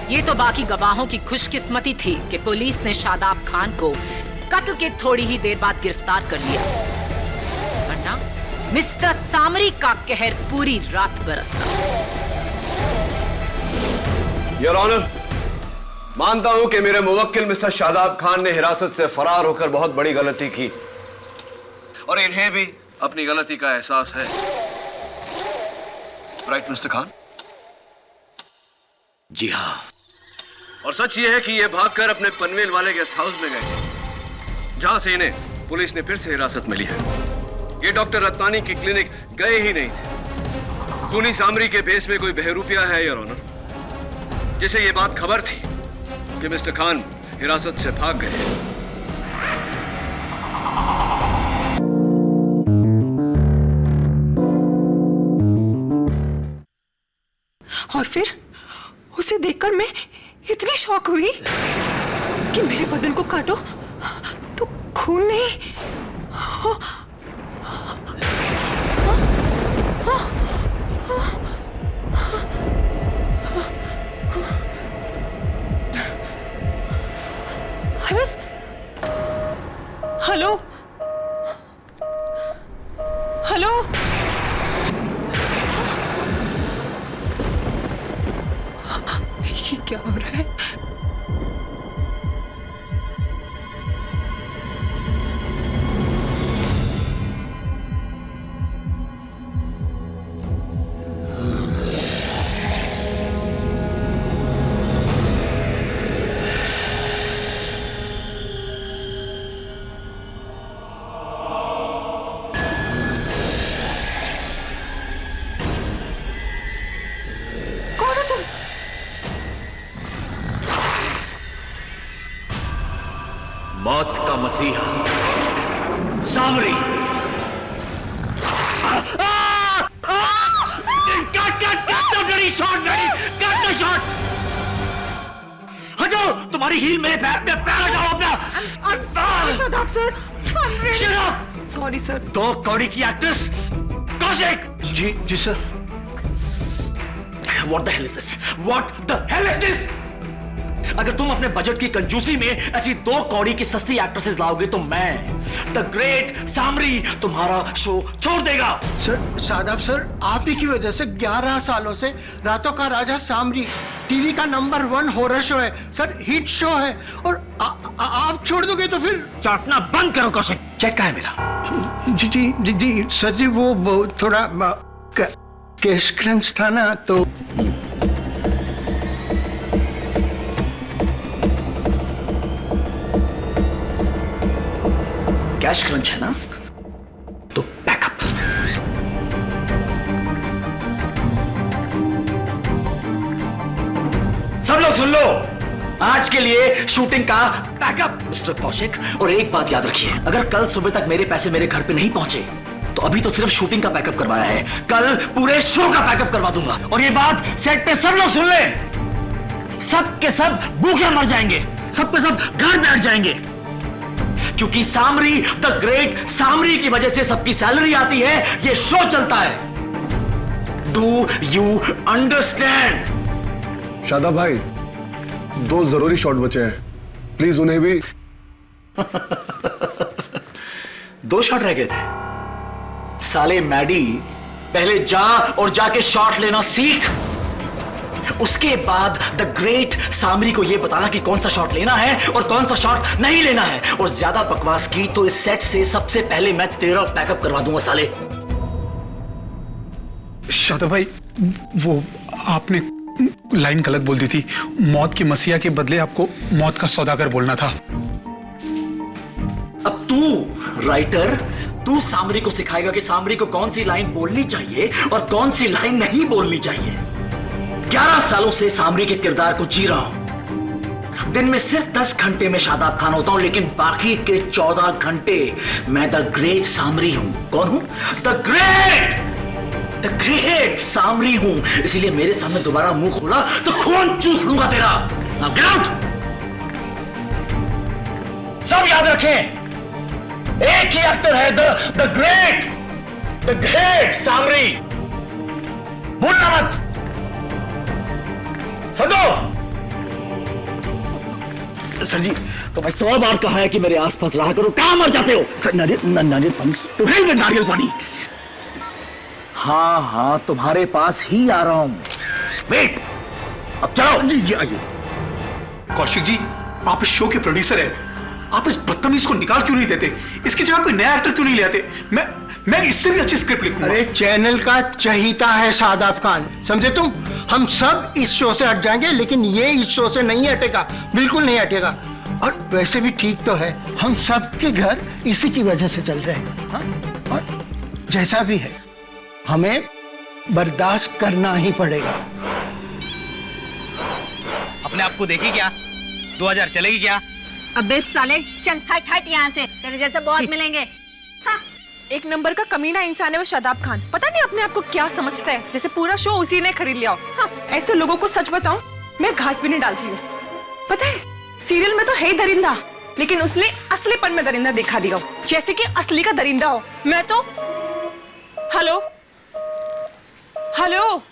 ये तो बाकी गवाहों की खुशकिस्मती थी कि पुलिस ने शादाब खान को कत्ल के थोड़ी ही देर बाद गिरफ्तार कर लिया, वरना मिस्टर सामरी का कहर पूरी रात बरसता। योर ऑनर, मानता हूं कि मेरे मुवक्किल मिस्टर शादाब खान ने हिरासत से फरार होकर बहुत बड़ी गलती की और इन्हें भी अपनी गलती का एहसास है। Right mister Khan? जी हाँ। और सच ये है कि ये भागकर अपने पनवेल वाले गेस्ट हाउस में गए, जहां से इन्हें पुलिस ने फिर से हिरासत में ली है। ये डॉक्टर रत्नानी की क्लिनिक गए ही नहीं थे। खूनी सामरी के बेस में कोई बहरूपिया है योर ऑनर, जिसे ये बात खबर थी कि मिस्टर खान हिरासत से भाग गए। और फिर उसे देखकर मैं इतनी शॉक हुई कि मेरे बदन को काटो तो खून नहीं। हेलो हेलो, ये क्या हो रहा है? मौत का मसीहा सामरी। शॉट हटो, तुम्हारी हील मेरे पैर में, पैर हटाओ अपना। Sorry sir. 2 कौड़ी की एक्ट्रेस कौशिक। जी sir. What the hell is this? What the hell is this? अगर तुम अपने बजट की कंजूसी में ऐसी 2 कौड़ी की सस्ती एक्ट्रेसेस लाओगे तो मैं द ग्रेट सामरी तुम्हारा शो छोड़ देगा। सर शादाब सर, आप ही की वजह से 11 सालों से रातों का राजा सामरी टीवी का नंबर 1 हॉरर शो है सर, हिट शो है। और आप छोड़ दोगे तो फिर चाटना बंद करो कौशिक। चेक का है मेरा? जी सर जी, वो थोड़ा कैश क्रंच था ना तो। कैश क्रंच है ना, तो बैकअप। सब लोग सुन लो, आज के लिए शूटिंग का बैकअप मिस्टर कौशिक। और एक बात याद रखिए, अगर कल सुबह तक मेरे पैसे मेरे घर पे नहीं पहुंचे तो अभी तो सिर्फ शूटिंग का बैकअप करवाया है, कल पूरे शो का बैकअप करवा दूंगा। और ये बात सेट पे सब लोग सुन ले, सब के सब भूखे मर जाएंगे, सब के सब घर बैठ जाएंगे, क्योंकि सामरी द ग्रेट सामरी की वजह से सबकी सैलरी आती है, ये शो चलता है। Do you understand? शादाब भाई, 2 जरूरी शॉट बचे हैं, प्लीज उन्हें भी। 2 शॉट रह गए थे। साले मैडी, पहले जा और जाके शॉट लेना सीख, उसके बाद द ग्रेट सामरी को यह बताना कि कौन सा शॉट लेना है और कौन सा शॉट नहीं लेना है। और ज्यादा बकवास की तो इस सेट से सबसे पहले मैं तेरा बैकअप करवा दूंगा साले। शादाब भाई, वो आपने लाइन गलत बोल दी थी। मौत के मसीहा के बदले आपको मौत का सौदागर बोलना था। अब तू राइटर, तू सामरी को सिखाएगा कि सामरी को कौन सी लाइन बोलनी चाहिए और कौन सी लाइन नहीं बोलनी चाहिए। 11 सालों से सामरी के किरदार को जी रहा हूं। दिन में सिर्फ 10 घंटे में शादाब खान होता हूं, लेकिन बाकी के 14 घंटे मैं द ग्रेट सामरी हूं। कौन हूं? द ग्रेट सामरी हूं। इसीलिए मेरे सामने दोबारा मुंह खोला तो खून चूस लूंगा तेरा। Now get out. सब याद रखें, एक ही एक्टर है, द ग्रेट सामरी। भूलना मत। समझो? सर जी, तो मैं 100 बार कहा है कि मेरे आसपास रहा करो, कहाँ मर जाते हो? सर नारियल पानी, तो हेल में नारियल पानी। हाँ हाँ, तुम्हारे पास ही आ रहा हूं। वेट, अब चलो। जी जी आइए। कौशिक जी, आप इस शो के प्रोड्यूसर हैं, आप इस बदतमीज को निकाल क्यों नहीं देते? इसकी जगह कोई नया एक्टर क्यों नहीं ले आते? मैं इससे भी अच्छी स्क्रिप्ट लिखूंगा। अरे चैनल का चहीता है शादाब खान, समझे तुम? हम सब इस शो से हट जाएंगे, लेकिन ये इस शो से नहीं हटेगा, बिल्कुल नहीं हटेगा। और वैसे भी ठीक तो है, हम सबके घर इसी की वजह से चल रहे हैं। हाँ? और जैसा भी है, हमें बर्दाश्त करना ही पड़ेगा। अपने आप को देखी क्या? 2000 चलेगी क्या? अबे साले, चल हट हट यहाँ से, तेरे जैसे बहुत मिलेंगे। हाँ। एक नंबर का कमीना इंसान है वो शादाब खान। पता नहीं अपने आप को क्या समझता है, जैसे पूरा शो उसी ने खरीद लिया हो। हाँ, ऐसे लोगों को सच बताऊं, मैं घास भी नहीं डालती हूँ। पता है, सीरियल में तो है ही दरिंदा, लेकिन उसने असलीपन में दरिंदा दिखा दिया हो, जैसे कि असली का दरिंदा हो। मैं तो हेलो हेलो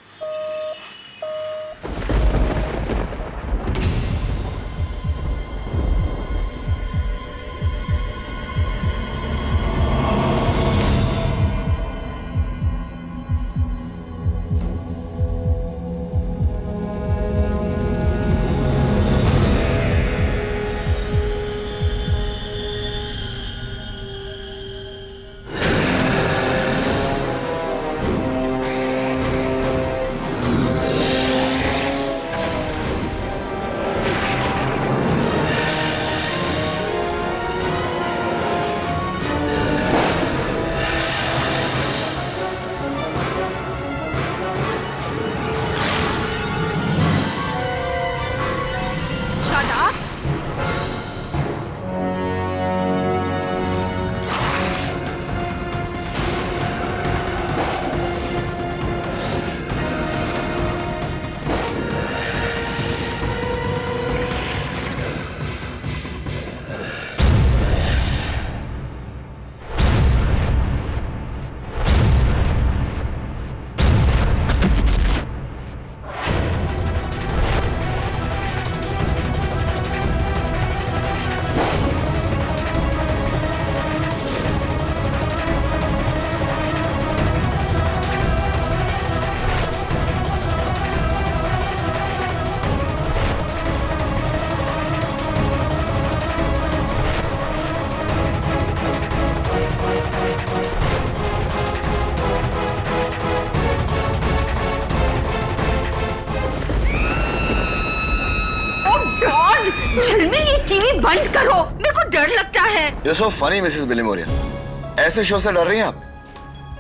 झिलमिल, ये टीवी बंद करो, मेरे को डर लगता है। You're so funny, Mrs बिलीमोरियन। ऐसे शो से डर रही हैं आप?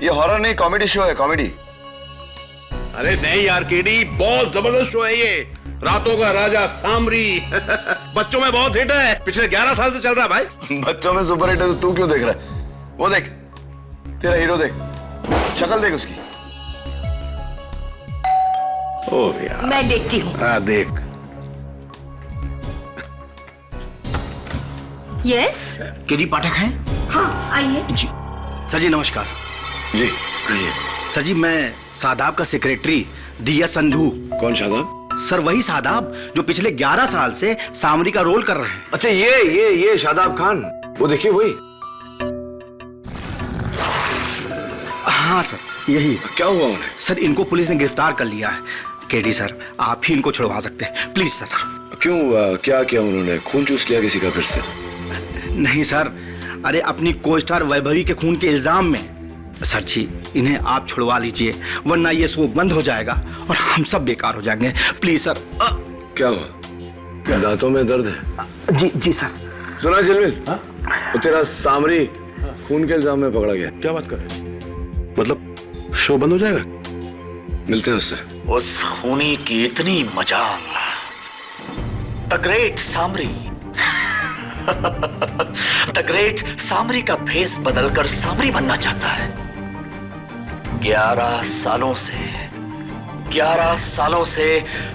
ये हॉरर नहीं, कॉमेडी शो है, कॉमेडी। अरे नहीं यार केडी, बहुत जबरदस्त शो है ये। रातों का राजा सामरी बच्चों में बहुत हिट है, पिछले 11 साल से चल रहा है भाई। बच्चों में सुपर हिट है तो तू क्यों देख रहा है? वो देख, तेरा हीरो देख, शक्ल देख उसकी। ओ यार, मैं देखती हूँ। हाँ देख। यस, केडी पाठक हैं? हाँ आइए। जी सर जी, नमस्कार। जी आइए। सर जी, मैं शादाब का सेक्रेटरी दिया संधू। कौन शादाब? सर वही शादाब जो पिछले 11 साल से सामरी का रोल कर रहे हैं। अच्छा ये शादाब खान, वो देखिए वही। हाँ सर, यही। क्या हुआ उन्हें? सर इनको पुलिस ने गिरफ्तार कर लिया है। केडी सर, आप ही इनको छुड़वा सकते हैं, प्लीज सर। क्यों, क्या किया उन्होंने? खून चूस लिया किसी का फिर से? नहीं सर, अरे अपनी को स्टार वैभवी के खून के इल्जाम में। सर जी, इन्हें आप छुड़वा लीजिए, वरना ये शो बंद हो जाएगा और हम सब बेकार हो जाएंगे, प्लीज सर। क्या हुआ? दांतों में दर्द है? जी जी सर। सुना झिलमिल, तो तेरा सामरी खून के इल्जाम में पकड़ा गया। क्या बात कर रहे हैं? मतलब शो बंद हो जाएगा? मिलते हैं उससे। उस खूनी की इतनी मजाल, the great Samri the great Samri का फेस बदलकर सामरी बनना चाहता है। 11 सालों से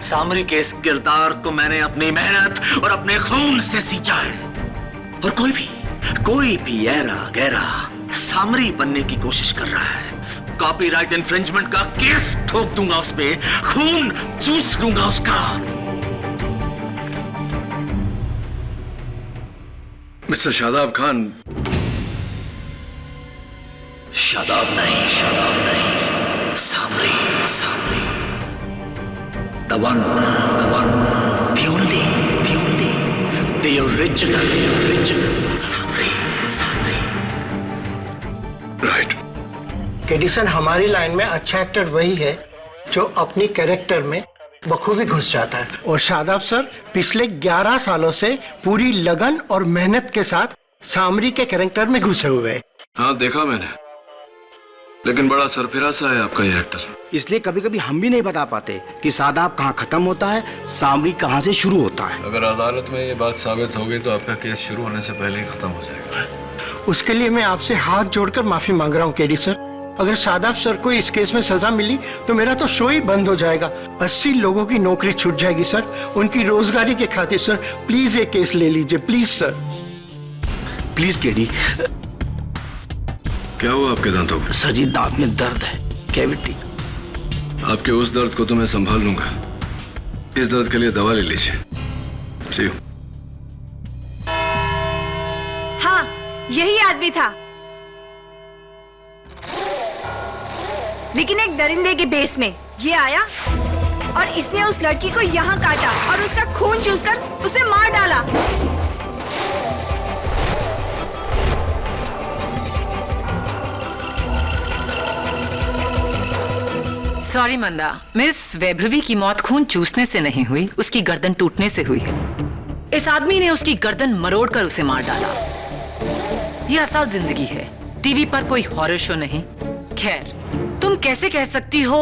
सामरी के इस किरदार को मैंने अपनी मेहनत और अपने खून से सींचा है। और कोई भी ऐरा गैरा सामरी बनने की कोशिश कर रहा है, कॉपीराइट इन्फ्रिंजमेंट का केस ठोक दूंगा उस पे, खून चूस लूंगा उसका। मिस्टर शादाब खान। शादाब नहीं, Samri, Samri. The one, the only, the original, Samri, Samri. Right. केडिसन, हमारी लाइन में अच्छा एक्टर वही है जो अपनी कैरेक्टर में बखूबी घुस जाता है। और शादाब सर पिछले 11 सालों से पूरी लगन और मेहनत के साथ सामरी के कैरेक्टर में घुसे हुए हैं। हाँ, देखा मैंने, लेकिन बड़ा सरफिरा सा है आपका ये एक्टर। इसलिए कभी कभी हम भी नहीं बता पाते कि शादाब कहाँ खत्म होता है, सामरी कहाँ से शुरू होता है। अगर अदालत में ये बात साबित हो गई तो आपका केस शुरू होने से पहले ही खत्म हो जाएगा। उसके लिए मैं आपसे हाथ जोड़कर माफी मांग रहा हूँ केडी सर। अगर शादाब सर को इस केस में सजा मिली तो मेरा तो शो ही बंद हो जाएगा। 80 लोगों की नौकरी छूट जाएगी सर, उनकी रोजगारी के खातिर। सर प्लीज ये केस ले लीजिए, प्लीज सर। Please KD. क्या हुआ आपके दांतों को? सर जी, दांत में दर्द है, कैविटी। आपके उस दर्द को तो मैं संभाल लूंगा, इस दर्द के लिए दवा ले लीजिए। See you। हाँ, यही आदमी था, लेकिन एक दरिंदे के बेस में ये आया और इसने उस लड़की को यहाँ काटा और उसका खून चूसकर उसे मार डाला। सॉरी मंदा, मिस वैभवी की मौत खून चूसने से नहीं हुई, उसकी गर्दन टूटने से हुई है। इस आदमी ने उसकी गर्दन मरोड़कर उसे मार डाला। यह असल जिंदगी है, टीवी पर कोई हॉरर शो नहीं। खैर, तुम कैसे कह सकती हो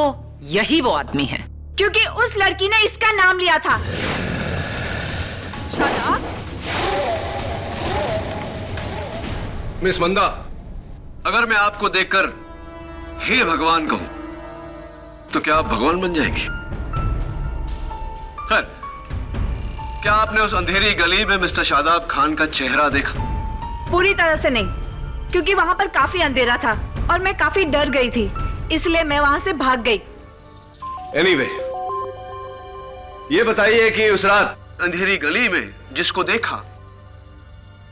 यही वो आदमी है? क्योंकि उस लड़की ने इसका नाम लिया था। शादाब? मिस मंदा, अगर मैं आपको देखकर हे भगवान कहूं तो क्या आप भगवान बन जाएंगी? खैर, क्या आपने उस अंधेरी गली में मिस्टर शादाब खान का चेहरा देखा? पूरी तरह से नहीं, क्योंकि वहां पर काफी अंधेरा था और मैं काफी डर गई थी, इसलिए मैं वहां से भाग गई। Anyway, ये बताइए कि उस रात अंधेरी गली में जिसको देखा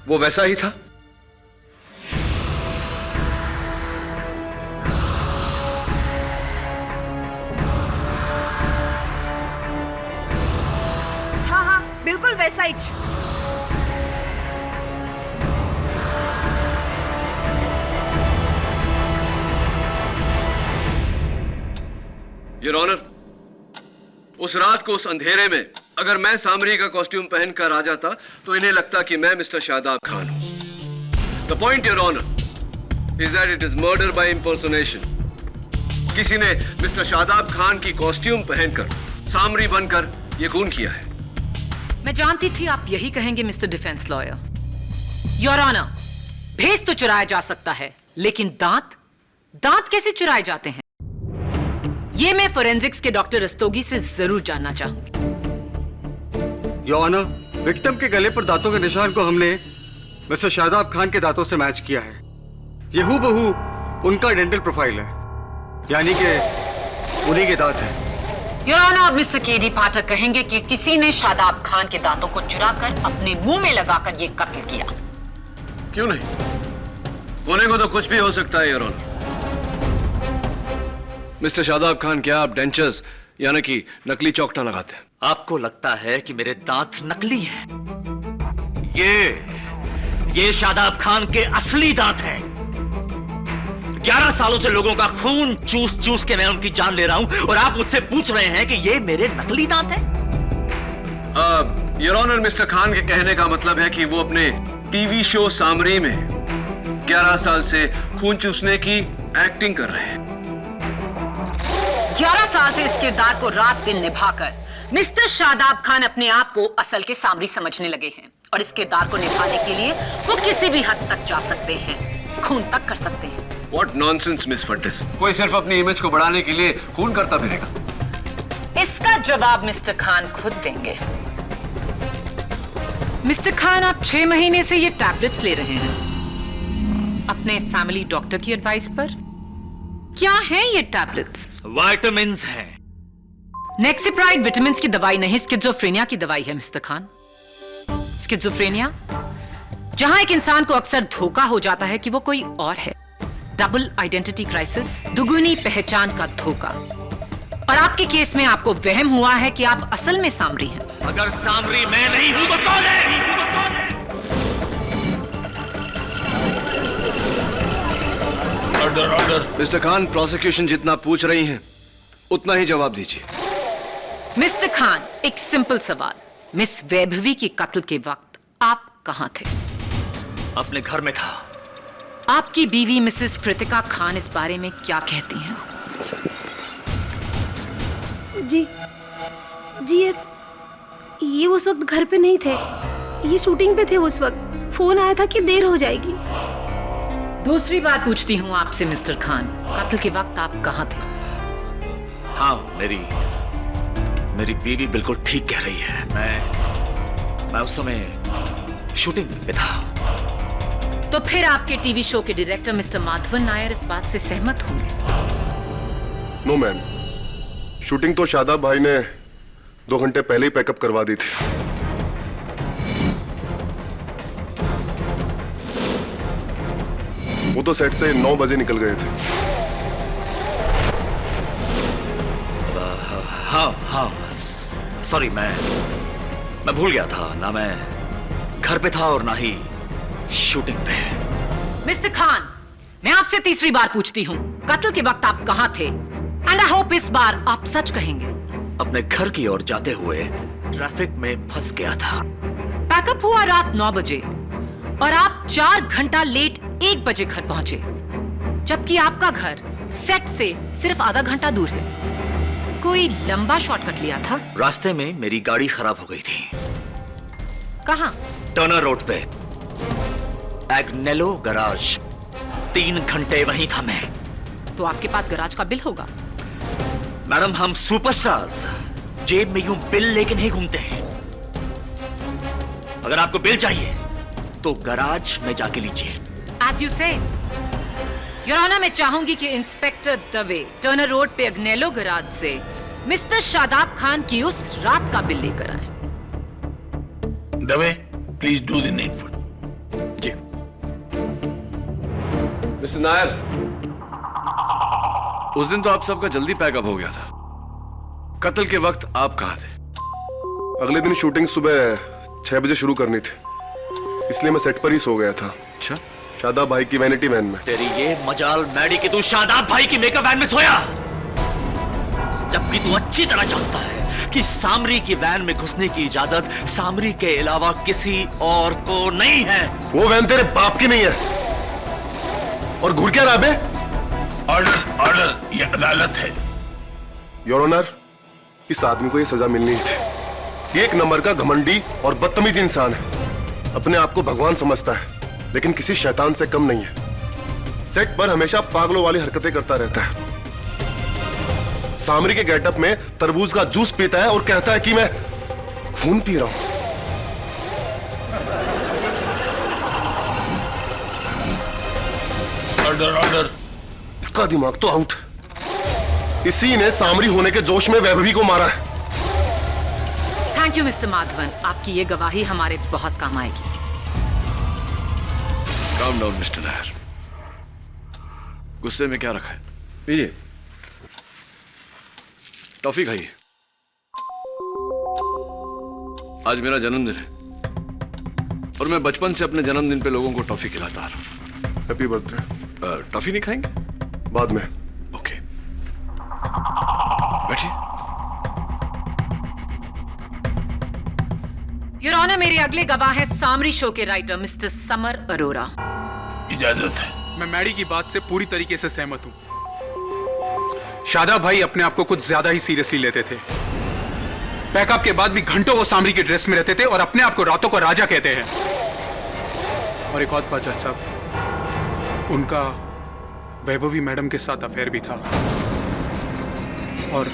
वो वैसा ही था? हाँ, बिल्कुल वैसा ही। योर ऑनर, उस रात को उस अंधेरे में अगर मैं सामरी का कॉस्ट्यूम पहनकर आ जाता तो इन्हें लगता कि मैं मिस्टर शादाब खान हूं। The point your honour is that it is murder by impersonation. किसी ने मिस्टर शादाब खान की कॉस्ट्यूम पहनकर सामरी बनकर यह खून किया है। मैं जानती थी आप यही कहेंगे mister defence lawyer. Your honour, भेस तो चुराया जा सकता है, लेकिन दांत कैसे चुराए जाते हैं? ये मैं फोरेंसिक्स के डॉक्टर रस्तोगी से जरूर जानना चाहूंगी। योर ऑनर, विक्टिम के गले पर दांतों के निशान को हमने मिस्टर शादाब खान के दांतों से मैच किया है। ये हूबहू उनका डेंटल प्रोफाइल है, यानी कि उन्हीं के दांत हैं। योर ऑनर, आप मिस्टर केडी पाठक कहेंगे कि किसी ने शादाब खान के दांतों को चुराकर अपने मुंह में लगाकर ये कत्ल किया। क्यों नहीं? होने को तो कुछ भी हो सकता है your honour. Mister Shadab Khan, क्या आप डेंचर्स यानी कि नकली चौकटा लगाते हैं? आपको लगता है कि मेरे दांत नकली हैं? ये शादाब खान के असली दांत हैं। 11 सालों से लोगों का खून चूस चूस के मैं उनकी जान ले रहा हूं और आप मुझसे पूछ रहे हैं कि ये मेरे नकली दांत हैं? योर ऑनर, मिस्टर खान के कहने का मतलब है कि वो अपने टीवी शो सामरी में 11 साल से खून चूसने की एक्टिंग कर रहे हैं। 11 साल से इस किरदार को रात दिन निभाकर मिस्टर शादाब खान अपने आप को असल के सामरी समझने लगे हैं और इस किरदार को निभाने के लिए वो किसी भी हद तक जा सकते हैं, खून तक कर सकते हैं। What nonsense, miss Fortis. कोई सिर्फ अपनी इमेज को बढ़ाने के लिए खून करता फिरेगा। इसका जवाब मिस्टर खान खुद देंगे। मिस्टर खान, आप 6 महीने से ये टैबलेट्स ले रहे हैं अपने फैमिली डॉक्टर की एडवाइस पर। क्या हैं ये टैबलेट्स? विटामिन्स हैं। नेक्सिप्राइड विटामिन की दवाई नहीं, स्किज़ोफ्रेनिया की दवाई है मिस्टर खान। स्किज़ोफ्रेनिया जहां एक इंसान को अक्सर धोखा हो जाता है कि वो कोई और है। डबल आइडेंटिटी क्राइसिस, दुगुनी पहचान का धोखा। और आपके केस में आपको वहम हुआ है कि आप असल में सामरी हैं। अगर सामरी मैं नहीं हूं तो कौन है? Order order. Mister Khan, prosecution जितना पूछ रही हैं उतना ही जवाब दीजिए। मिस्टर खान, एक सिंपल सवाल। मिस वैभवी की कत्ल के वक्त आप कहां थे? अपने घर में था। आपकी बीवी मिसेस कृतिका खान इस बारे में क्या कहती हैं? जी ये उस वक्त घर पे नहीं थे, ये शूटिंग पे थे उस वक्त। फोन आया था कि देर हो जाएगी। दूसरी बात पूछती हूँ आपसे मिस्टर खान, कत्ल के वक्त आप कहाँ थे? हाँ, मेरी बीवी बिल्कुल ठीक कह रही है। मैं उस समय शूटिंग पे था। तो फिर आपके टीवी शो के डायरेक्टर मिस्टर माधवन नायर इस बात से सहमत होंगे? नो मैम, शूटिंग तो शादाब भाई ने 2 घंटे पहले ही पैकअप करवा दी थी। वो तो सेट से 9 बजे निकल गए थे। हाँ, सॉरी, मैं भूल गया था ना। मैं घर पे था और ना ही शूटिंग पे। मिस्टर खान, मैं आपसे तीसरी बार पूछती हूँ, कत्ल के वक्त आप कहाँ थे? एंड आई होप इस बार आप सच कहेंगे। अपने घर की ओर जाते हुए ट्रैफिक में फंस गया था। पैकअप हुआ रात 9 बजे और आप 4 घंटा लेट 1 बजे घर पहुंचे, जबकि आपका घर सेट से सिर्फ आधा घंटा दूर है। कोई लंबा शॉर्टकट लिया था? रास्ते में मेरी गाड़ी खराब हो गई थी। कहाँ? टर्नर रोड पे, एग्नेलो गराज। 3 घंटे वहीं था मैं। तो आपके पास गराज का बिल होगा। मैडम, हम सुपरस्टार्स जेब में यूं बिल लेके नहीं घूमते हैं। अगर आपको बिल चाहिए तो गराज में जाके लीजिए। As you say, your honour, मैं चाहूंगी कि इंस्पेक्टर दवे टर्नर रोड पे अग्नेलो गराज से मिस्टर शादाब खान की उस रात का बिल लेकर आए। Dave, please do the needful. जी। मिस्टर नायर, उस दिन तो आप सबका जल्दी पैकअप हो गया था। कत्ल के वक्त आप कहां थे? अगले दिन शूटिंग सुबह 6 बजे शुरू करनी थी, इसलिए मैं सेट पर ही सो गया था। अच्छा? शादाब भाई की वैनिटी वैन में। तेरी ये मजाल मैडी कि तू शादाब भाई की मेकअप वैन में सोया, जबकि तू अच्छी तरह जानता है कि सामरी की वैन में घुसने की इजाजत सामरी के अलावा किसी और को नहीं है। वो वैन तेरे बाप की नहीं है। और घूर क्या रहा बे? ऑर्डर, ये अदालत है। योर ऑनर, इस आदमी को ये सजा मिलनी ही थी। ये एक नंबर का घमंडी और बदतमीज इंसान है। अपने आप को भगवान समझता है, लेकिन किसी शैतान से कम नहीं है। सेट पर हमेशा पागलों वाली हरकतें करता रहता है। सामरी के गेटअप में तरबूज का जूस पीता है और कहता है कि मैं खून पी रहा हूं। ऑर्डर। इसका दिमाग तो आउट। इसी ने सामरी होने के जोश में वैभवी को मारा है। थैंक यू मिस्टर माधवन, आपकी ये गवाही हमारे बहुत काम आएगी। काम डाउन मिस्टर नायर, गुस्से में क्या रखा है? पीजिए, टॉफी खाइए। आज मेरा जन्मदिन है और मैं बचपन से अपने जन्मदिन पे लोगों को टॉफी खिलाता आ रहा हूं। Happy birthday. टॉफी नहीं खाएंगे? बाद में। ओके, बैठिए। योर ऑनर, मेरे अगले गवाह हैं सामरी शो के राइटर मिस्टर समर अरोरा। इजाजत है। मैं मैडी की बात से पूरी तरीके से सहमत हूं। शादाब भाई अपने आप को कुछ ज्यादा ही सीरियसली लेते थे। पैकअप के बाद भी घंटों वो सामरी के ड्रेस में रहते थे और अपने आप को रातों को राजा कहते हैं। और एक और बात जज साहब, उनका वैभवी मैडम के साथ अफेयर भी था और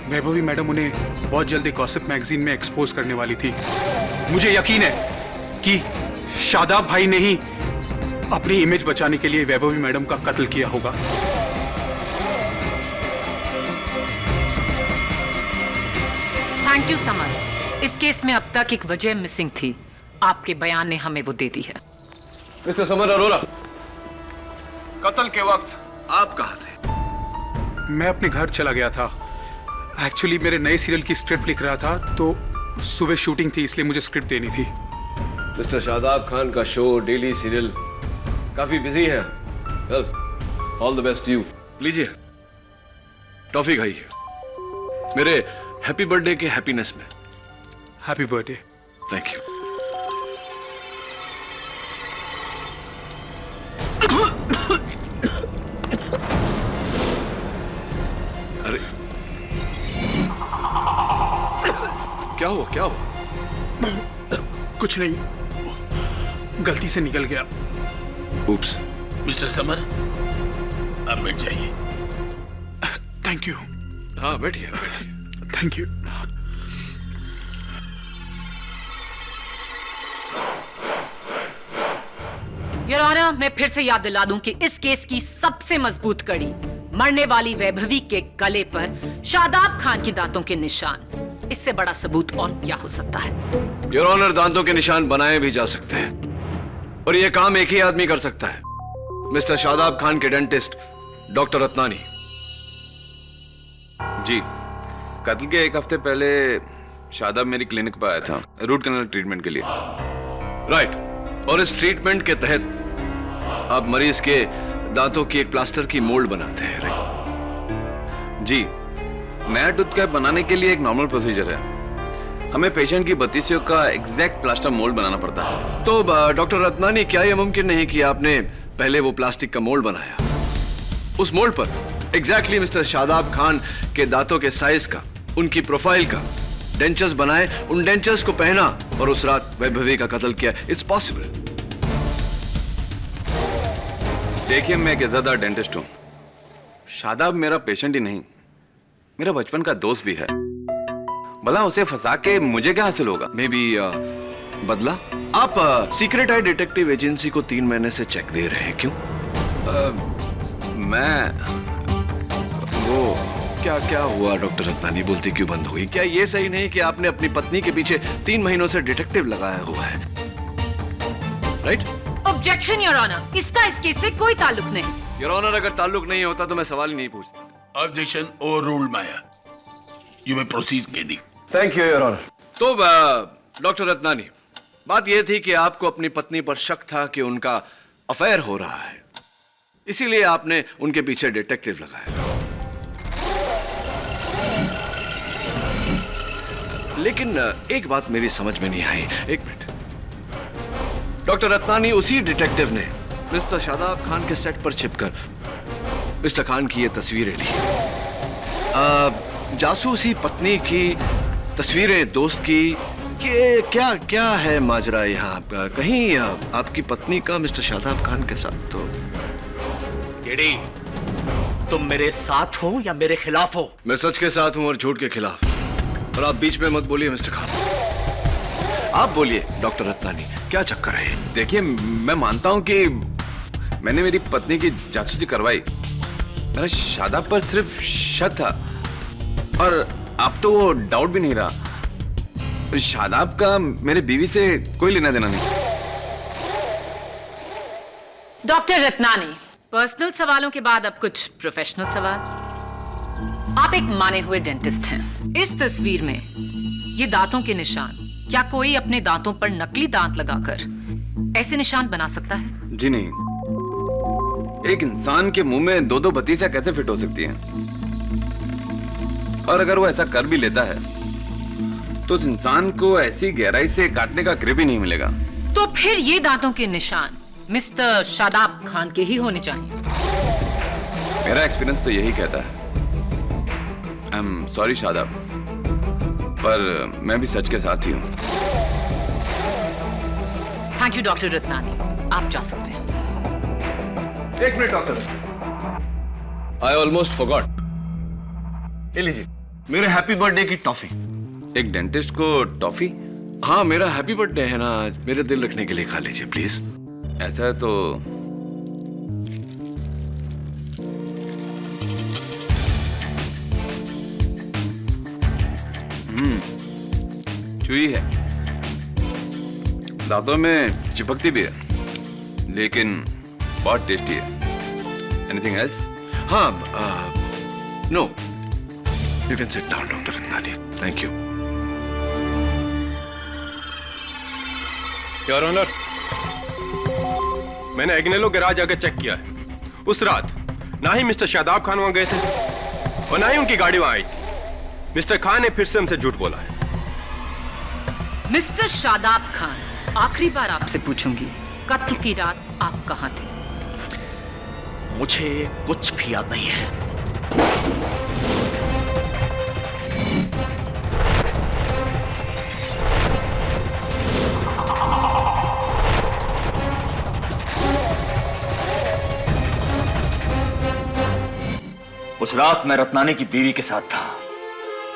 वैभवी मैडम उन्हें बहुत जल्दी गॉसिप मैगजीन में एक्सपोज करने वाली थी। मुझे यकीन है कि शादाब भाई ने ही अपनी इमेज बचाने के लिए वैभवी मैडम का कत्ल किया होगा। Thank you summer. इस केस में अब तक एक वजह मिसिंग थी, आपके बयान ने हमें वो दे दी है। मिस्टर समर अरोरा, कत्ल के वक्त आप कहाँ थे? मैं अपने घर चला गया था। एक्चुअली मेरे नए सीरियल की स्क्रिप्ट लिख रहा था, तो सुबह शूटिंग थी, इसलिए मुझे स्क्रिप्ट देनी थी। मिस्टर शादाब खान का शो, डेली सीरियल काफी बिजी है। Well, all the best you. लीजिए, टॉफी खाइए, मेरे हैप्पी बर्थडे के हैप्पीनेस में। Happy birthday. Thank you. अरे क्या हुआ, क्या हुआ? कुछ नहीं, गलती से निकल गया। उप्स। मिस्टर समर, अब बैठ जाइए। Thank you. हाँ, बैठिए बैठिए। Thank you. योर ऑनर, मैं फिर से याद दिला दूं कि इस केस की सबसे मजबूत कड़ी मरने वाली वैभवी के गले पर शादाब खान की दांतों के निशान। इससे बड़ा सबूत और क्या हो सकता है? योर ऑनर, दांतों के निशान बनाए भी जा सकते हैं और यह काम एक ही आदमी कर सकता है, मिस्टर शादाब खान के डेंटिस्ट डॉक्टर रत्नानी। जी, कत्ल के एक हफ्ते पहले शादाब मेरी क्लिनिक पर आया था रूट कैनाल ट्रीटमेंट के लिए। राइट, और इस ट्रीटमेंट के तहत आप मरीज के दांतों की एक प्लास्टर की मोल्ड बनाते हैं, राइट? जी, नया टूथ कैप बनाने के लिए एक नॉर्मल प्रोसीजर है। हमें पेशेंट की बत्तीसियों का एग्जैक्ट प्लास्टर मोल्ड बनाना पड़ता है। तो डॉक्टर रत्नानी, क्या यह मुमकिन नहीं कि आपने पहले वो प्लास्टिक का मोल्ड बनाया, उस मोल्ड पर एग्जैक्टली मिस्टर शादाब खान के दांतों के साइज का, उनकी प्रोफाइल का डेंचर्स बनाए, उन डेंचर्स को पहना और उस रात वैभवी का कत्ल किया? It's possible. देखिए, मैं एक इज्जतदार डेंटिस्ट हूं। शादाब मेरा पेशेंट ही नहीं, मेरा बचपन का दोस्त भी है। भला उसे फंसा के मुझे क्या हासिल होगा? मे बी बदला? आप सीक्रेट आई डिटेक्टिव एजेंसी को 3 महीने से चेक दे रहे हैं, क्यों? मैं वो क्या क्या हुआ डॉक्टर रत्नानी? बोलती क्यों बंद हुई? क्या ये सही नहीं कि आपने अपनी पत्नी के पीछे 3 महीनों से डिटेक्टिव लगाया हुआ है, राइट? ऑब्जेक्शन योर ऑनर, इसका इस केस से कोई ताल्लुक नहीं। योर ऑनर, अगर ताल्लुक नहीं होता तो मैं सवाल ही नहीं पूछता। Objection overruled Maya. You may proceed KD. Thank you your honour. तो डॉक्टर रत्नानी, बात यह थी कि आपको अपनी पत्नी पर शक था कि उनका अफेयर हो रहा है, इसीलिए आपने उनके पीछे डिटेक्टिव लगाया। लेकिन एक बात मेरी समझ में नहीं आई। एक मिनट, डॉक्टर रत्नानी, उसी डिटेक्टिव ने मिस्टर शादाब खान के सेट पर छिपकर मिस्टर खान की ये तस्वीरें ली। जासूसी पत्नी की तस्वीरें दोस्त की, कि क्या क्या है माजरा यहाँ? कहीं आपकी पत्नी का मिस्टर शादाब खान के साथ तो? केडी, तुम मेरे साथ हो या मेरे खिलाफ हो? मैं सच के साथ हूं और झूठ के खिलाफ, और आप बीच में मत बोलिए मिस्टर खान। आप बोलिए डॉक्टर रत्नानी, क्या चक्कर है? देखिए, मैं मानता हूं कि मैंने मेरी पत्नी की जासूसी करवाई। मेरा शादाब पर सिर्फ शक था, और अब तो वो डाउट भी नहीं रहा। शादाब का मेरे बीवी से कोई लेना देना नहीं। डॉक्टर रत्नानी, पर्सनल सवालों के बाद अब कुछ प्रोफेशनल सवाल। आप एक माने हुए डेंटिस्ट हैं। इस तस्वीर में ये दांतों के निशान, क्या कोई अपने दांतों पर नकली दांत लगाकर ऐसे निशान बना सकता है? जी नहीं। एक इंसान के मुंह में 2-2 बत्तीसियां कैसे फिट हो सकती हैं? और अगर वो ऐसा कर भी लेता है तो उस इंसान को ऐसी गहराई से काटने का ग्रिप ही नहीं मिलेगा। तो फिर ये दांतों के निशान मिस्टर शादाब खान के ही होने चाहिए। मेरा एक्सपीरियंस तो यही कहता है। आई एम सॉरी शादाब, पर मैं भी सच के साथ ही हूँ। थैंक यू डॉक्टर रत्नानी, आप जा सकते हैं। एक minute doctor, I almost forgot. ये लीजिए मेरे हैप्पी बर्थडे की टॉफी। एक डेंटिस्ट को टॉफी? हाँ, मेरा हैप्पी बर्थडे है ना, मेरे दिल रखने के लिए खा लीजिए प्लीज। ऐसा है तो चुई है, दांतों में चिपकती भी है। लेकिन बहुत टेस्टी है। Anything else? हाँ, no, you can sit down doctor Ratnani. Thank you. Your honour, मैंने एग्नेलो गैराज आकर चेक किया है। उस रात ना ही मिस्टर शादाब खान वहां गए थे और ना ही उनकी गाड़ी वहां आई थी। मिस्टर खान ने फिर से हमसे झूठ बोला है। मिस्टर शादाब खान, आखिरी बार आपसे पूछूंगी, कत्ल की रात आप कहां थे? मुझे कुछ भी याद नहीं है। उस रात मैं रत्नानी की बीवी के साथ था,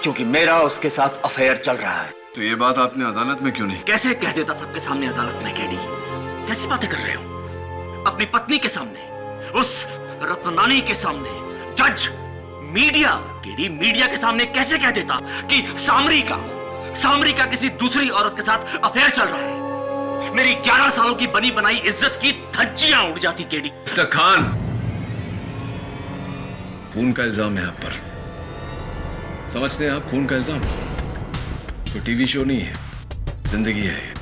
क्योंकि मेरा उसके साथ अफेयर चल रहा है। तो ये बात आपने अदालत में क्यों नहीं? कैसे कह देता सबके सामने अदालत में, केडी? कैसी बातें कर रहे हो? अपनी पत्नी के सामने, उस रत्नानी के सामने, जज, मीडिया, केडी, मीडिया के सामने कैसे कह देता कि सामरी का किसी दूसरी औरत के साथ अफेयर चल रहा है? मेरी 11 सालों की बनी बनाई इज्जत की धज्जियां उड़ जाती, केडी। मिस्टर खान, खून का इल्जाम है आप पर। समझते हैं आप? खून का इल्जाम कोई टीवी शो नहीं है, जिंदगी है ये।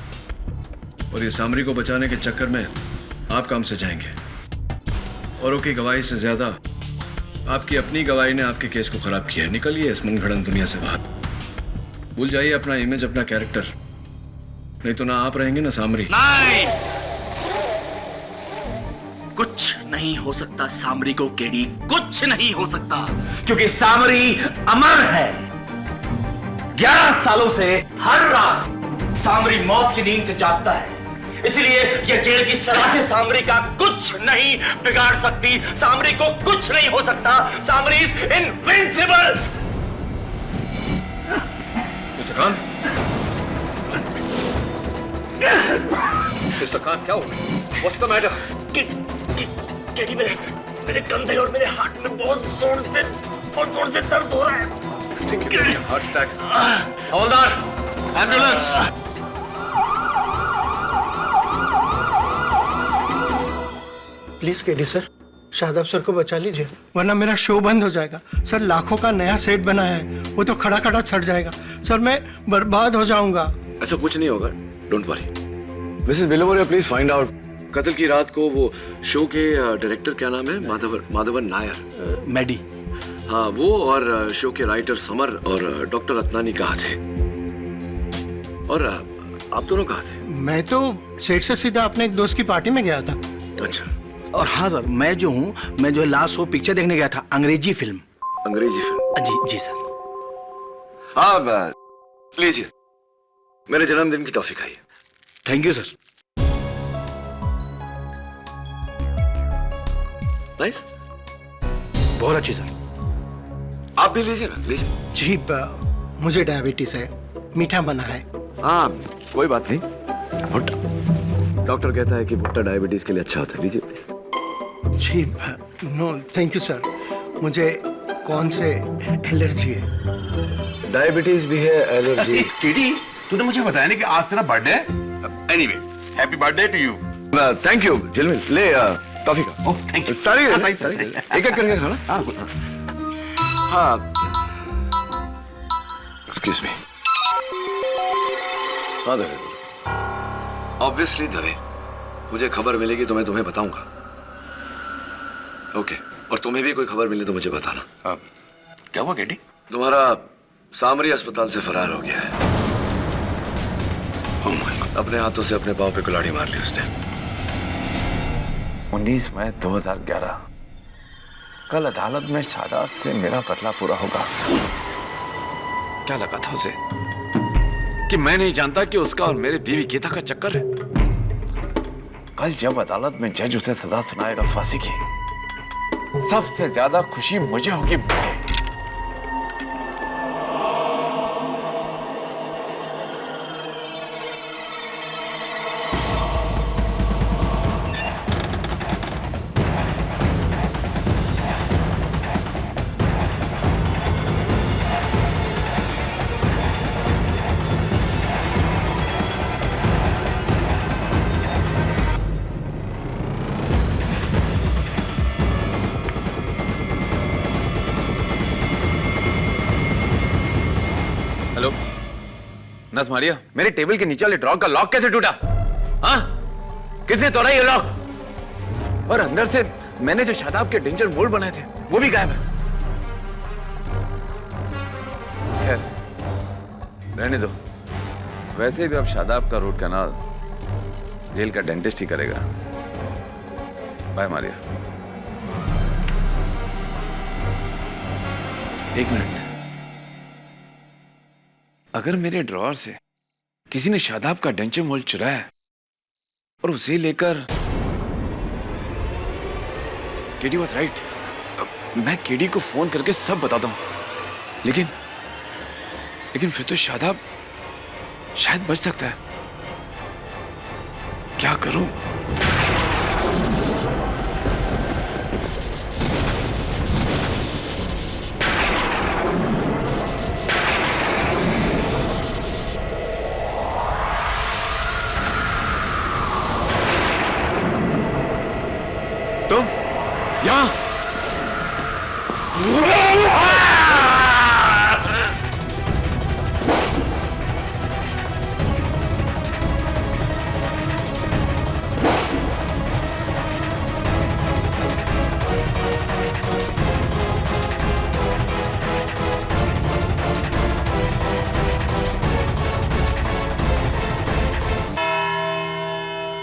और ये सामरी को बचाने के चक्कर में आप काम से जाएंगे। औरों की गवाही से ज्यादा आपकी अपनी गवाही ने आपके केस को खराब किया है। निकलिए इस मनगढ़ंत दुनिया से बाहर। भूल जाइए अपना इमेज, अपना कैरेक्टर, नहीं तो ना आप रहेंगे ना सामरी। नहीं, कुछ नहीं हो सकता सामरी को, केडी, कुछ नहीं हो सकता, क्योंकि सामरी अमर है। 11 सालों से हर रात सामरी मौत की नींद से जागता है, इसलिए यह जेल की सलाखें सामरी का कुछ नहीं बिगाड़ सकती। सामरी को कुछ नहीं हो सकता। Samri is invincible. Mister Khan, mister Khan, क्या हुआ? What's the matter? केडी, मेरे कंधे और मेरे हाथ में बहुत जोर से दर्द हो रहा है। Heart attack. Havildar, ambulance. Please KD sir, Shadab sir को बचा लीजिए, वरना मेरा शो बंद हो जाएगा। सर, लाखों का नया सेट बनाया है, वो तो खड़ा खड़ा छट जाएगा। सर, मैं बर्बाद हो जाऊंगा। ऐसा कुछ नहीं होगा, don't worry. Missus Bilovaria, please find out कत्ल की रात को वो शो के डायरेक्टर, क्या नाम है? माधवन नायर। मैडी। हाँ, वो और शो के राइटर समर और डॉक्टर रत्नानी कहाँ थे? और आप दोनों कहाँ थे? मैं तो सेट से सीधा अपने एक दोस्त की पार्टी में गया था। अच्छा। और हाँ सर, मैं जो है लास्ट वो पिक्चर देखने गया था, अंग्रेजी फिल्म। अंग्रेजी फिल्म? जी सर। हाँ, लीजिए, मेरे जन्मदिन की टॉफी खाइए। Thank you sir. नाइस, बहुत अच्छी सर। आप भी लीजिए ना, लीजिए। जी, मुझे डायबिटीज है, मीठा बना है। हाँ, कोई बात नहीं। भुट्टा, डॉक्टर कहता है कि भुट्टा डायबिटीज के लिए अच्छा होता है। लीजिए प्लीज। जी, नो थैंक यू सर। मुझे कौन से एलर्जी है? डायबिटीज भी है, एलर्जी। टीडी, तूने मुझे बताया नहीं कि आज तेरा बर्थडे है? Anyway, happy birthday to you. Thank you Jhilmil. ले टॉफी का। Thank you. सारी एक एक करके खाना। हाँ, एक्सक्यूज मी। हाँ दवे, ऑब्वियसली दवे, मुझे खबर मिलेगी तो मैं तुम्हें बताऊंगा। ओके, और तुम्हें भी कोई खबर मिले तो मुझे बताना। क्या हुआ केडी? तुम्हारा सामरी अस्पताल से फरार हो गया है। अपने हाथों से अपने पांव पे कुल्हाड़ी मार ली उसने। 19 मई 2011, कल अदालत में शादाब से मेरा बदला पूरा होगा। क्या लगा था उसे कि मैं नहीं जानता कि उसका और मेरे बीवी गीता का चक्कर है? कल जब अदालत में जज उसे सजा सुनाएगा फांसी की, सबसे ज्यादा खुशी मुझे होगी। मुझे नथ मारिया, मेरे टेबल के नीचे वाले ड्रॉर का लॉक कैसे टूटा? हाँ, किसने तोड़ा ये लॉक? और अंदर से मैंने जो शादाब के डेंजर मोल्ड बनाए थे वो भी गायब है। खैर, रहने दो। वैसे भी अब शादाब का रूट कैनाल जेल का डेंटिस्ट ही करेगा। बाय मारिया। एक मिनट, अगर मेरे ड्रॉअर से किसी ने शादाब का डेंचर मोल्ड चुराया और उसे लेकर केडी वाज राइट, मैं केडी को फोन करके सब बताता हूं, लेकिन फिर तो शादाब शायद बच सकता है। क्या करूं? तुम यहां?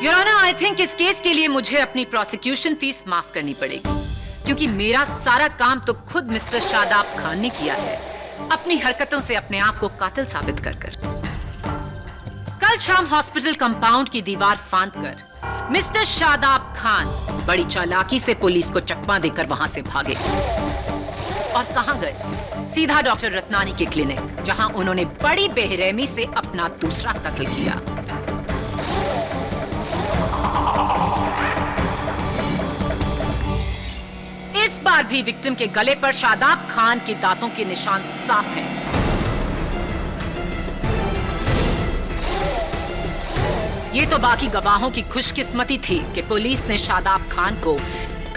योर ऑनर, आई थिंक इस केस के लिए मुझे अपनी प्रोसिक्यूशन फीस माफ करनी पड़ेगी, क्योंकि मेरा सारा काम तो खुद मिस्टर शादाब खान ने किया है, अपनी हरकतों से अपने आप को कातिल साबित कर कर। कल शाम हॉस्पिटल कंपाउंड की दीवार फांदकर मिस्टर शादाब खान बड़ी चालाकी से पुलिस को चकमा देकर वहां से भागे। और कहां गए? सीधा डॉक्टर रत्नानी के क्लिनिक, जहां उन्होंने बड़ी बेरहमी से अपना दूसरा कत्ल किया। इस बार भी विक्टिम के गले पर शादाब खान के दांतों के निशान साफ हैं। ये तो बाकी गवाहों की खुशकिस्मती थी कि पुलिस ने शादाब खान को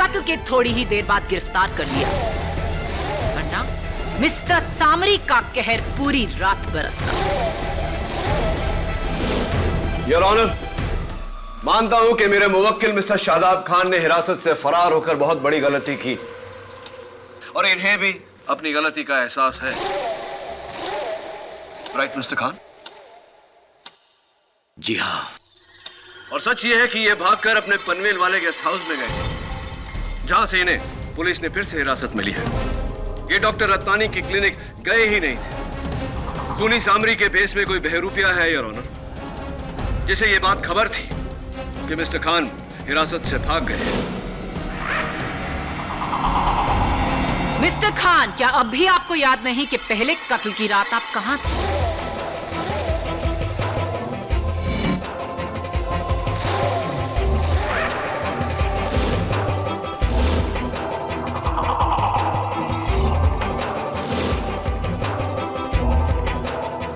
कत्ल के थोड़ी ही देर बाद गिरफ्तार कर लिया, वरना मिस्टर सामरी का कहर पूरी रात बरसता। योर ऑनर, मानता हूं कि मेरे मुवक्किल मिस्टर शादाब खान ने हिरासत से फरार होकर बहुत बड़ी गलती की और इन्हें भी अपनी गलती का एहसास है। Right mister Khan? जी हाँ। और सच ये है कि ये भागकर अपने पनवेल वाले गेस्ट हाउस में गए, जहां से इन्हें पुलिस ने फिर से हिरासत मिली है। ये डॉक्टर रत्नानी की क्लिनिक गए ही नहीं थे। खूनी सामरी के भेस में कोई बहरूपिया है योर ऑनर, जिसे ये बात खबर थी कि मिस्टर खान हिरासत से भाग गए। मिस्टर खान, क्या अब भी आपको याद नहीं कि पहले कत्ल की रात आप कहां थे?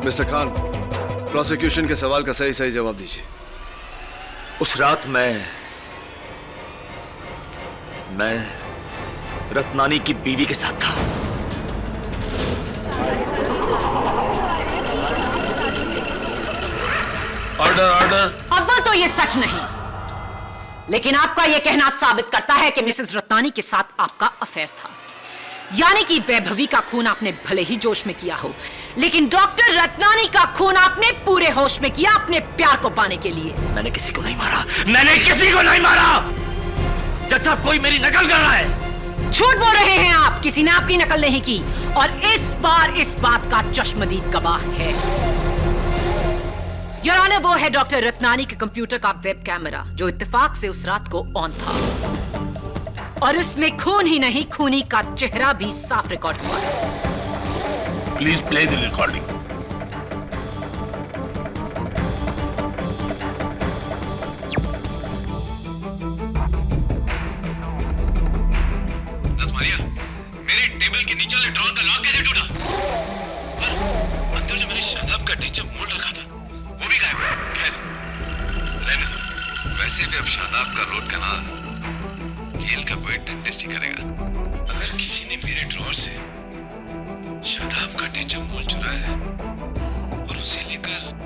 मिस्टर खान, प्रोसिक्यूशन के सवाल का सही जवाब दीजिए। उस रात मैं रत्नानी की बीवी के साथ था। Order, order. अव्वल तो ये सच नहीं, लेकिन आपका यह कहना साबित करता है कि मिसेस रत्नानी के साथ आपका अफेयर था। यानी कि वैभवी का खून आपने भले ही जोश में किया हो, लेकिन डॉक्टर रत्नानी का खून आपने पूरे होश में किया अपने प्यार को पाने के लिए। मैंने किसी को नहीं मारा, मैंने किसी को नहीं मारा। जज साहब, कोई मेरी नकल कर रहा है। झूठ बोल रहे हैं आप, किसी ने आपकी नकल नहीं की, और इस बार इस बात का चश्मदीद गवाह है। योर ऑनर, वो है डॉक्टर रत्नानी के कंप्यूटर का वेब कैमरा, जो इत्तेफाक से उस रात को ऑन था, और उसमें खून ही नहीं, खूनी का चेहरा भी साफ रिकॉर्ड हुआ है। Please play the recording. मेरे टेबल के नीचे वाले ड्रॉर का लॉक कैसे टूटा? और अंदर जो मैंने शादाब का डेंचर मोल्ड रखा था वो भी गायब है। खैर, रहने दो। वैसे भी अब शादाब का रोड कैनाल जेल का कोई डेंटिस्ट ही करेगा। अगर किसी ने मेरे ड्रॉर से शादाब का डेंचर मोल्ड चुराया है और उसे लेकर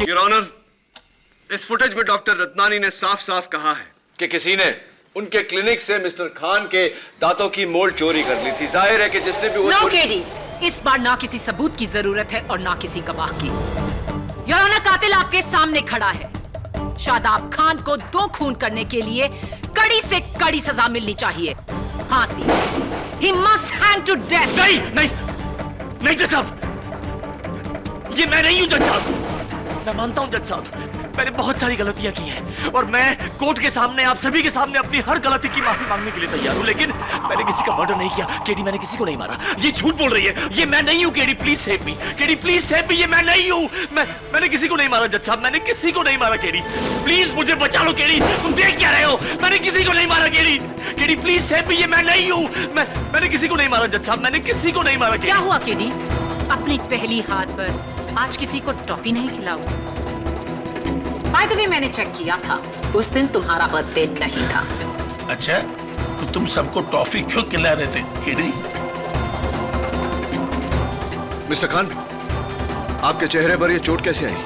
योर ऑनर, इस फुटेज में डॉक्टर रत्नानी ने साफ साफ कहा है कि किसी ने उनके क्लिनिक से मिस्टर खान के दांतों की मोल्ड चोरी कर ली थी। जाहिर है कि जिसने भी वो नो केडी, इस बार ना किसी सबूत की जरूरत है और ना किसी गवाह की। योर ऑनर, कातिल आपके सामने खड़ा है। शादाब खान को 2 खून करने के लिए कड़ी से कड़ी सजा मिलनी चाहिए, फांसी। He must hang to death। नहीं नहीं नहीं जज साहब, ये मैं नहीं हूं जज साहब। मैं मानता हूं जज साहब, मैंने बहुत सारी गलतियां की हैं और मैं कोर्ट के सामने, आप सभी के सामने अपनी हर गलती की माफी मांगने के लिए तैयार हूं, लेकिन मैंने किसी का मर्डर नहीं किया। केडी, मैंने किसी को नहीं मारा। ये झूठ बोल रही है, ये मैं नहीं हूं। KD please save me, KD please save me, ये मैं नहीं हूं। मैंने किसी को नहीं मारा जज साहब, मैंने किसी को नहीं मारा। केडी प्लीज मुझे बचा लो। केडी, तुम देख क्या रहे हो? मैंने किसी को नहीं मारा। KD, KD please save me, ये मैं नहीं हूं। मैंने किसी को नहीं मारा जज साहब, मैंने किसी को नहीं मारा। क्या हुआ केडी? अपनी पहली हार पर आज किसी को टॉफी नहीं खिलाओ? बाय द वे, मैंने चेक किया था, उस दिन तुम्हारा बर्थडे नहीं था। अच्छा, तो तुम सबको टॉफी क्यों खिला रहे थे केडी? मिस्टर खान, आपके चेहरे पर यह चोट कैसे आई?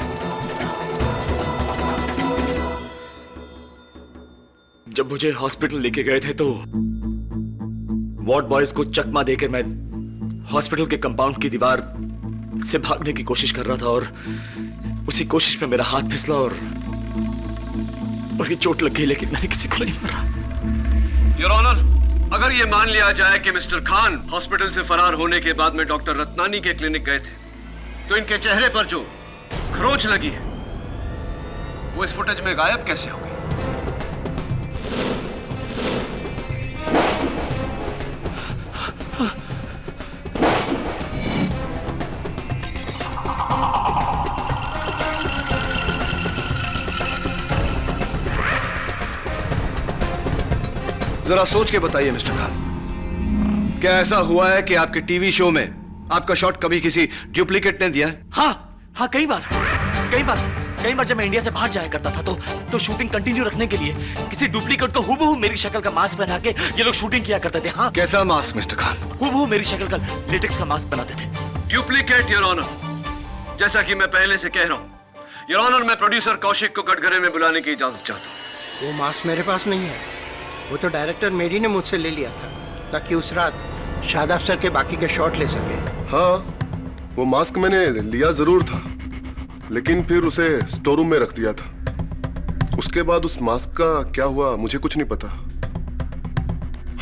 जब मुझे हॉस्पिटल लेके गए थे तो वार्ड बॉयज को चकमा देकर मैं हॉस्पिटल के कंपाउंड की दीवार से भागने की कोशिश कर रहा था और उसी कोशिश में मेरा हाथ फिसला और ये चोट लग गई, लेकिन मैंने किसी को नहीं मारा। योर ऑनर, अगर ये मान लिया जाए कि मिस्टर खान हॉस्पिटल से फरार होने के बाद में डॉक्टर रत्नानी के क्लिनिक गए थे, तो इनके चेहरे पर जो खरोंच लगी है वो इस फुटेज में गायब कैसे हो गई? जरा सोच के बताइए मिस्टर खान, क्या ऐसा हुआ है कि आपके टीवी शो में आपका शॉट कभी किसी डुप्लीकेट ने दिया है? हाँ, कई बार जब मैं इंडिया से बाहर जाया करता था तो शूटिंग कंटिन्यू रखने के लिए किसी डुप्लीकेट को हुबहू मेरी शक्ल का मास्क पहना के ये लोग शूटिंग किया करते थे। हाँ, कैसा मास्क मिस्टर खान? हुबहू मेरी शक्ल का लेटेक्स का मास्क बनाते थे। Duplicate your honour. जैसा कि मैं पहले से कह रहा हूं योर ऑनर, मैं प्रोड्यूसर कौशिक को कटघरे में बुलाने की इजाजत चाहता हूं। वो मास्क मेरे पास नहीं है, वो तो डायरेक्टर मेरी ने मुझसे ले लिया था ताकि उस रात शादाब सर के बाकी के शॉट ले सके। हाँ, वो मास्क मैंने लिया जरूर था, लेकिन फिर उसे स्टोर रूम में रख दिया था। उसके बाद उस मास्क का क्या हुआ मुझे कुछ नहीं पता।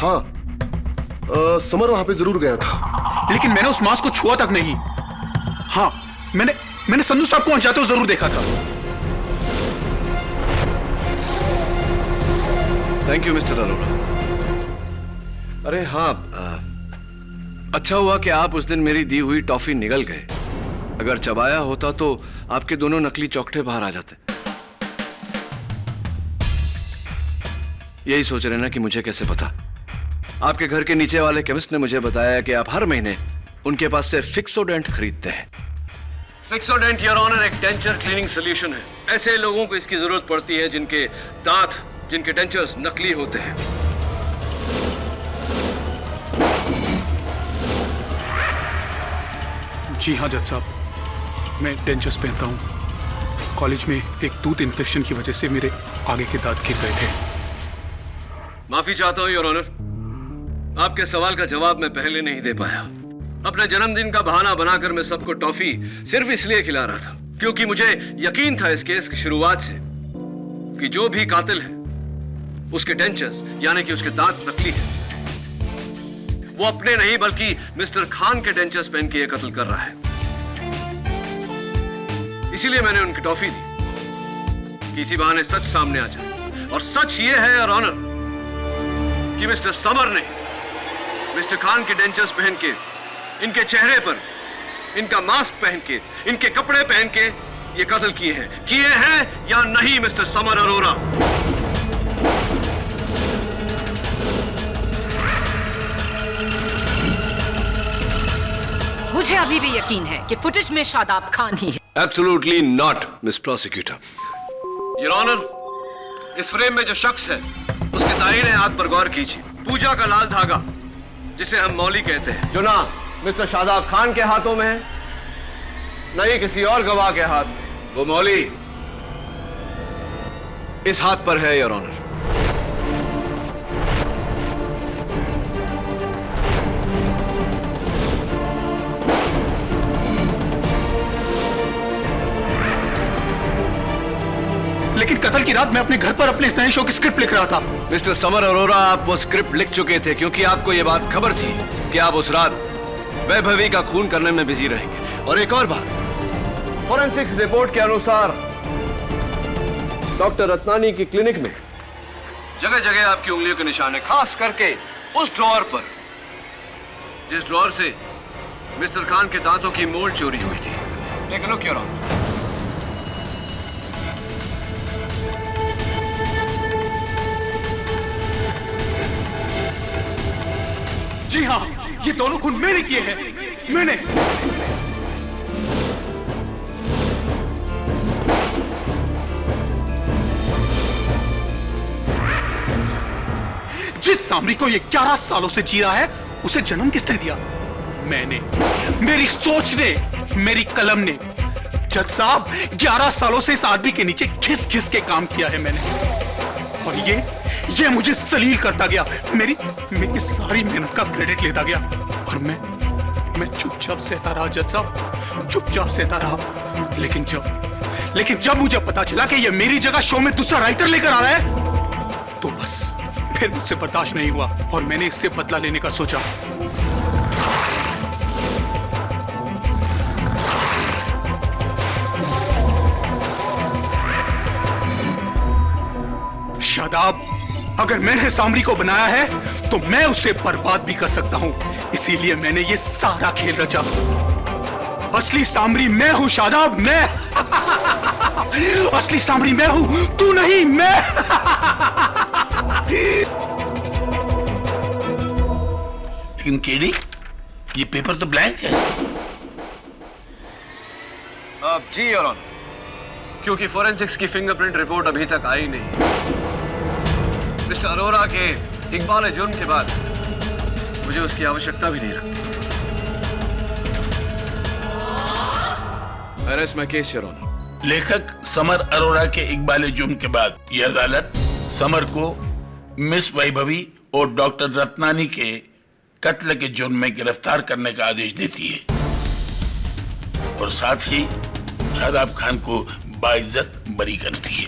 हाँ, समर वहां पे जरूर गया था, लेकिन मैंने उस मास्क को छुआ तक नहीं। हाँ, मैंने संधू साहब को वहां जाते हुए जरूर देखा था। Thank you mister Arora. अरे हाँ, अच्छा हुआ कि आप उस दिन मेरी दी हुई टॉफी निगल गए। अगर चबाया होता तो आपके दोनों नकली चौकठे बाहर आ जाते। यही सोच रहे ना कि मुझे कैसे पता? आपके घर के नीचे वाले केमिस्ट ने मुझे बताया कि आप हर महीने उनके पास से फिक्सोडेंट खरीदते हैं। फिक्सोडेंट योर ऑनर एक डेंचर क्लीनिंग सोल्यूशन है। ऐसे लोगों को इसकी जरूरत पड़ती है जिनके दांत, जिनके डेंचर्स नकली होते हैं। जी हाँ जज साहब, मैं डेंचर्स पहनता हूँ। कॉलेज में एक टूथ इन्फेक्शन की वजह से मेरे आगे के दांत गिर गए थे। माफी चाहता हूँ योर ऑनर, आपके सवाल का जवाब मैं पहले नहीं दे पाया। अपने जन्मदिन का बहाना बनाकर मैं सबको टॉफी सिर्फ इसलिए खिला रहा था क्योंकि मुझे यकीन था इस केस की शुरुआत से कि जो भी कातिल है उसके डेंचर्स यानी कि उसके दांत नकली है। वो अपने नहीं बल्कि मिस्टर खान के डेंचर्स पहन के ये कत्ल कर रहा है। इसीलिए मैंने उनकी टॉफी दी कि इसी बहाने सच सामने आ जाए। और सच ये है योर ऑनर कि मिस्टर समर ने मिस्टर खान के डेंचर्स पहन के, इनके चेहरे पर इनका मास्क पहन के, इनके कपड़े पहन के ये कत्ल किए हैं या नहीं मिस्टर समर अरोरा? मुझे अभी भी यकीन है कि फुटेज में शादाब खान ही है। Absolutely not miss prosecutor. Your honour, इस फ्रेम में जो शख्स है उसके दाहिने हाथ पर गौर कीजिए। पूजा का लाल धागा जिसे हम मौली कहते हैं, जो ना मिस्टर शादाब खान के हाथों में है, न ही किसी और गवाह के हाथ में। वो मौली इस हाथ पर है, योर ऑनर। लेकिन कत्ल की रात मैं अपने घर पर अपने नए शो की स्क्रिप्ट लिख रहा था। मिस्टर समर अरोरा, आप वो स्क्रिप्ट लिख चुके थे क्योंकि आपको ये बात खबर थी कि आप उस रात वैभवी का खून करने में बिजी रहेंगे। और एक और बात, फॉरेंसिक्स रिपोर्ट के अनुसार डॉक्टर रत्नानी की क्लिनिक में जगह जगह आपकी उंगलियों के निशान है, खास करके उस ड्रॉअर पर जिस ड्रॉअर से मिस्टर खान के दांतों की मोल्ड चोरी हुई थी। Take a look your honour. जी हाँ, ये दोनों खून मैंने किए हैं, मैंने। जिस सामरी को ये 11 सालों से जी रहा है, उसे जन्म किसने दिया? मैंने, मेरी सोच ने, मेरी कलम ने। जज साहब, 11 सालों से इस आदमी के नीचे घिस घिस के काम किया है मैंने, और ये मुझे सलील करता गया, मेरी सारी मेहनत का क्रेडिट लेता गया, और मैं चुपचाप सहता रहा जज साहब, चुपचाप सहता रहा। लेकिन जब मुझे पता चला कि ये मेरी जगह शो में दूसरा राइटर लेकर आ रहा है, तो बस फिर मुझसे बर्दाश्त नहीं हुआ और मैंने इससे बदला लेने का सोचा। शादाब, अगर मैंने सामरी को बनाया है तो मैं उसे बर्बाद भी कर सकता हूं, इसीलिए मैंने ये सारा खेल रचा। असली सामरी मैं हूं शादाब, मैं। असली सामरी मैं हूं, तू नहीं, मैं। लेकिन केडी, ये पेपर तो ब्लैंक है। अब जी योर ऑनर, क्योंकि फोरेंसिक्स की फिंगरप्रिंट रिपोर्ट अभी तक आई नहीं। मिस्टर अरोरा के इकबाल जुर्म के बाद मुझे उसकी आवश्यकता भी नहीं लगती। Arrest my case your honour. लेखक समर अरोरा के इकबाल जुर्म के बाद यह अदालत समर को मिस वैभवी और डॉक्टर रत्नानी के कत्ल के जुर्म में गिरफ्तार करने का आदेश देती है और साथ ही शादाब खान को बाइज्जत बरी करती है।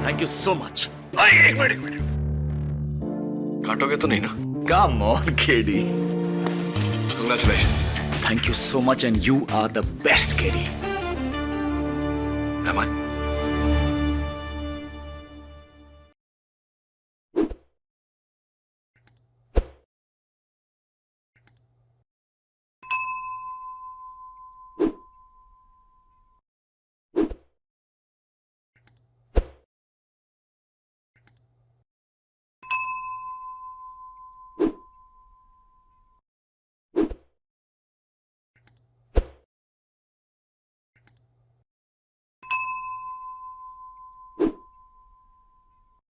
Thank you so much. एक मिनट, काटोगे तो नहीं ना? Come on KD. Congratulations. Thank you so much and you are the best, Katie. Am I?